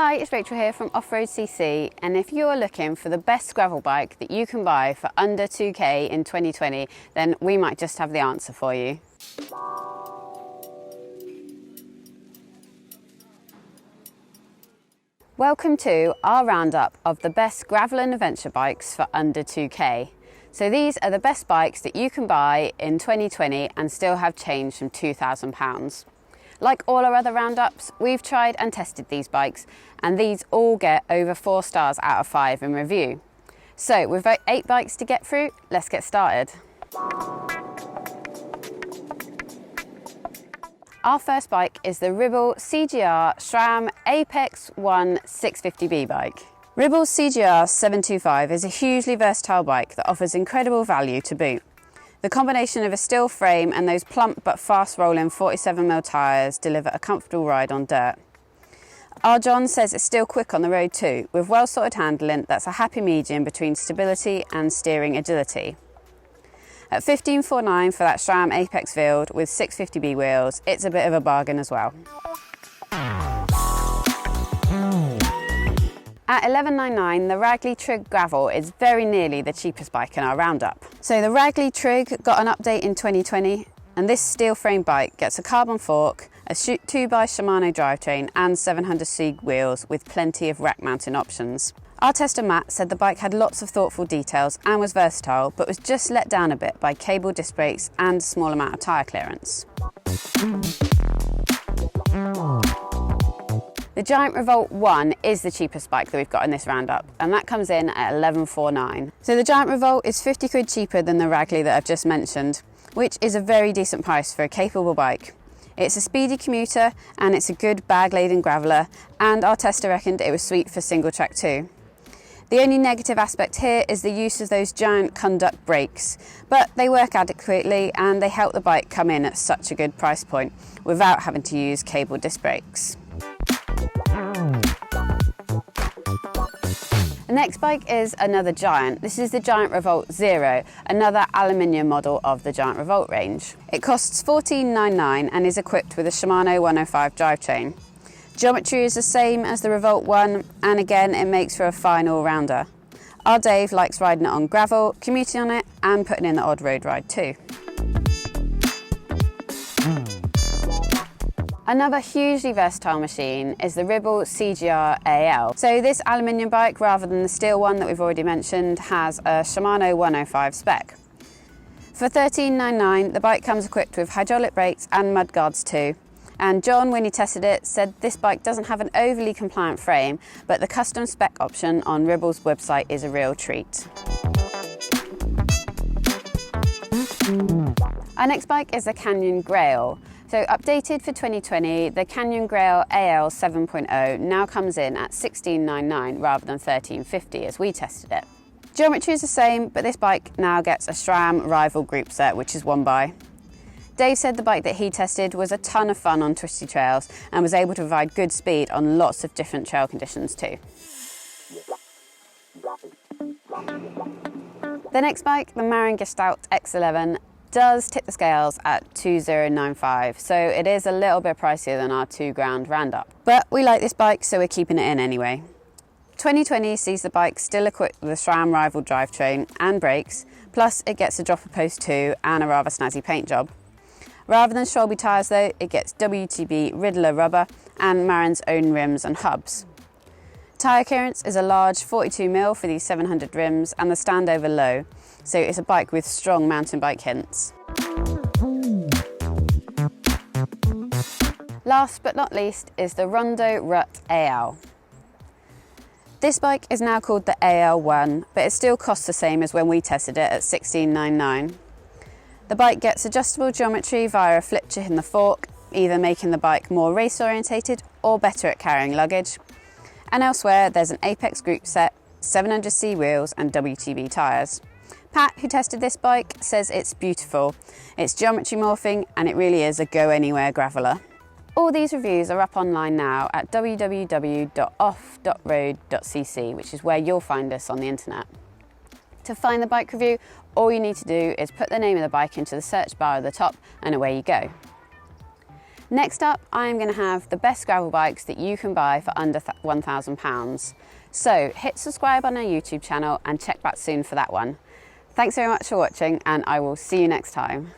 Hi, it's Rachel here from Off.road.cc, and if you're looking for the best gravel bike that you can buy for under 2k in 2020, then we might just have the answer for you. Welcome to our roundup of the best gravel and adventure bikes for under 2k. So these are the best bikes that you can buy in 2020 and still have change from £2,000. Like all our other roundups, we've tried and tested these bikes, and these all get over 4 stars out of 5 in review. So with 8 bikes to get through, let's get started. Our first bike is the Ribble CGR SRAM Apex 1 650B bike. Ribble's CGR 725 is a hugely versatile bike that offers incredible value to boot. The combination of a steel frame and those plump but fast rolling 47mm tyres deliver a comfortable ride on dirt. Our John says it's still quick on the road too, with well sorted handling that's a happy medium between stability and steering agility. At $15,499 for that SRAM Apex Field with 650B wheels, it's a bit of a bargain as well. At $11,999, the Ragley Trig Gravel is very nearly the cheapest bike in our roundup. So the Ragley Trig got an update in 2020, and this steel frame bike gets a carbon fork, a 2x Shimano drivetrain and 700C wheels with plenty of rack mounting options. Our tester Matt said the bike had lots of thoughtful details and was versatile, but was just let down a bit by cable disc brakes and a small amount of tyre clearance. The Giant Revolt 1 is the cheapest bike that we've got in this roundup, and that comes in at $11,499. So the Giant Revolt is 50 quid cheaper than the Ragley that I've just mentioned, which is a very decent price for a capable bike. It's a speedy commuter and it's a good bag-laden graveller, and our tester reckoned it was sweet for single track too. The only negative aspect here is the use of those giant conduct brakes, but they work adequately and they help the bike come in at such a good price point without having to use cable disc brakes. The next bike is another Giant. This is the Giant Revolt Zero, another aluminium model of the Giant Revolt range. It costs $14,999 and is equipped with a Shimano 105 drivetrain. Geometry is the same as the Revolt 1, and again it makes for a fine all-rounder. Our Dave likes riding it on gravel, commuting on it and putting in the odd road ride too. Another hugely versatile machine is the Ribble CGR Ao. So this aluminium bike, rather than the steel one that we've already mentioned, has a Shimano 105 spec. For $13,999, the bike comes equipped with hydraulic brakes and mudguards too. And John, when he tested it, said this bike doesn't have an overly compliant frame, but the custom spec option on Ribble's website is a real treat. Our next bike is the Canyon Grail. So updated for 2020, the Canyon Grail AL 7.0 now comes in at $16,999 rather than $13.50 as we tested it. Geometry is the same, but this bike now gets a SRAM Rival group set, which is 1x. Dave said the bike that he tested was a ton of fun on twisty trails and was able to provide good speed on lots of different trail conditions too. The next bike, the Marion Gestalt X11, does tip the scales at $2,095, so it is a little bit pricier than our £2,000 roundup. But we like this bike, so we're keeping it in anyway. 2020 sees the bike still equipped with a SRAM Rival drivetrain and brakes, plus it gets a dropper post too and a rather snazzy paint job. Rather than Shelby tyres though, it gets WTB Riddler rubber and Marion's own rims and hubs. Tyre clearance is a large 42mm for these 700 rims and the standover low, so it's a bike with strong mountain bike hints. Last but not least is the Rondo Rut Ao. This bike is now called the AL1, but it still costs the same as when we tested it at $16,999. The bike gets adjustable geometry via a flip chip in the fork, either making the bike more race orientated or better at carrying luggage. And elsewhere there's an Apex group set, 700C wheels and WTB tyres. Pat, who tested this bike, says it's beautiful. It's geometry morphing and it really is a go anywhere graveller. All these reviews are up online now at www.off.road.cc, which is where you'll find us on the internet. To find the bike review, all you need to do is put the name of the bike into the search bar at the top and away you go. Next up, I'm going to have the best gravel bikes that you can buy for under £1,000. So hit subscribe on our YouTube channel and check back soon for that one. Thanks very much for watching, and I will see you next time.